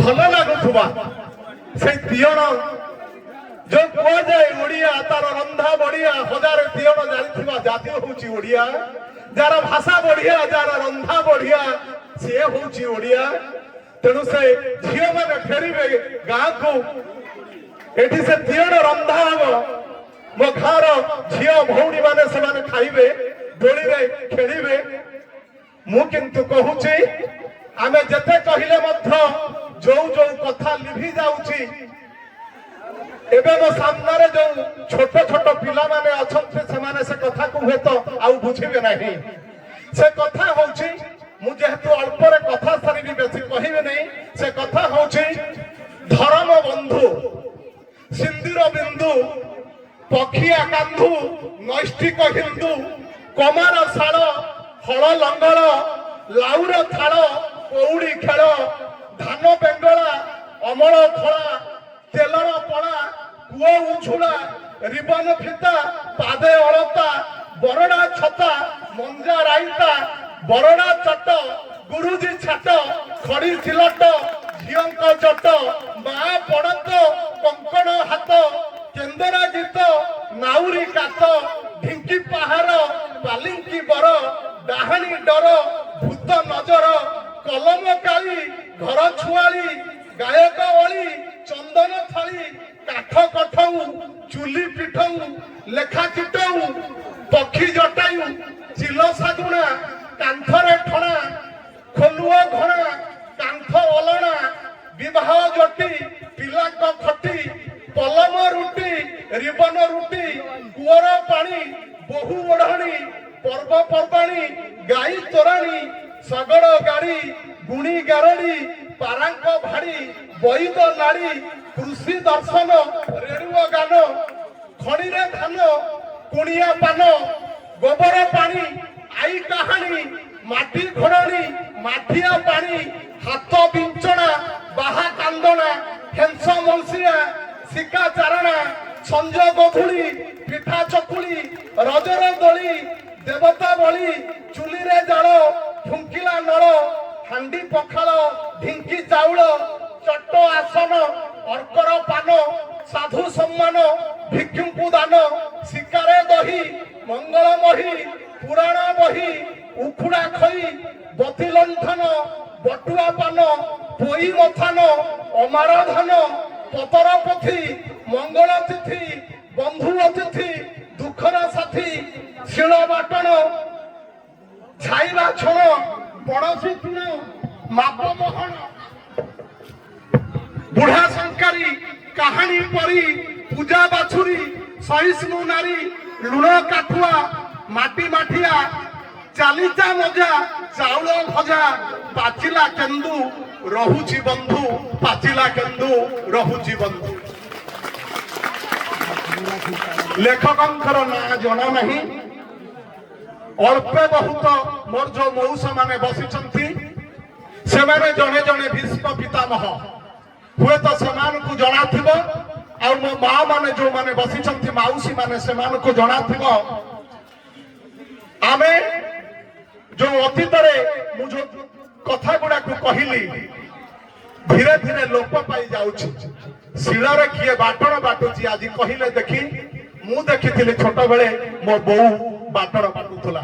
ଭଲ ଲାଗୁଥିବା ସେ ତିଅଣ जो कहुए ओडिया तार रंधा बढ़िया हजार तीन जानी जाति हूँ ओडिया जार भाषा बढ़िया जार रंधा बढ़िया सी हूँ ओडिया तेणु से झील मैंने फेरवे गाँ को एठी से तीन रंधा हम मो घर झील भौणी मैंने से खाइबे दोली रे खेलिबे मु किंतु कहूची आमे जते कहिले मध्य जो जो कथा लिभि जाउची एबे मो सामने जो छोट छोट पिला माने अछंते से माने से कथा को हे तो आउ बुझिबे नहीं से कथा होची मु जेहेतु अल्प रे कथा सारी बेसी कहिबे नहीं से कथा होची धर्म बंधु सिंदूर बिंदु पखिया कांधु नैष्ठिक हिंदू कमार शाल हल लंगल लाउर थाल कौड़ी खेल धान बेंगला अमल खड़ा तेलर पड़ा कुआ उछुड़ा रिबन फिता पादे अलता बरड़ा छता मंजा राइता बरड़ा चट गुरुजी छाट खड़ी सिलट झींक चट माँ पड़त कंकण हाथ केंदरा गीत नाउरी कात ढिंकी पहाड़ बालिंकी बर डाहाणी डर भूत नजर कलम काली घर छुआली गायक अली चंदन थाली काठ कठऊ चुली पिठऊ लेखा चिटऊ पक्षी जटायु चिल सागुणा कांथरे ठणा खोलुआ घणा कांथ ओलणा विवाह जटी पिलाक खटी पलम रुटी रिबन रुटी कुअर पानी बहु ओढ़णी पर्वपर्वाणी गाई तोराणी सगड़ गाड़ी गुणी गारड़ी पारांक भाड़ी बैद नाड़ी कृषि दर्शन रेणुआ गान खड़ी रे धान कुणिया पान गोबर पानी आई कहानी माटी घोड़णी माठिया पानी हाथ बिंचना बाहा कांदना हेंस मंसिया शिका चारणा संज गोधुली पिठा चकुली रजर दोली देवता बली चुली रे जाल फुंकिला नल हांडी पखाल ढिंकी चाउल चट्ट आसन अर्कर पान साधु सम्मान भिक्षुଙ୍କୁ दान शिकारे दही मंगल मही पुराण बही उखुड़ा खई बती लंठन बटुआ पान पोई मथान अमार धान पतर पथी मंगल तिथि बंधु अतिथि दुखर साथी शिल बाटण छाइबा छण पड़ोसी तुण माप मोहन बुढ़ा संकारी कहानी परी पूजा बाछुरी सहिष्णु नारी लुण काठुआ माटी माठिया चालीचा मजा चाउल भजा पाचिला केंदू रहुची बंधु पाचिला केंदू रहुची बंधु लेखकंकर ना जना नहीं अल्पे बहुत मोर जो मौसा माने बसिचंती से माने जने जने भीष्म पितामह हुए तो सेमान को जना थिबो आ मो मां माने जो माने बसिचंती माउसी माने सेमान को जना थिबो आमे जो अतीत रे मु जो कथा गुडा को कहिली धीरे धीरे लोप पाई जाउछि शिला रे किए बाटण बाटुची आज कहिले देखी मु देखिथिली छोट बेले मो बौ बाटण बाटुथला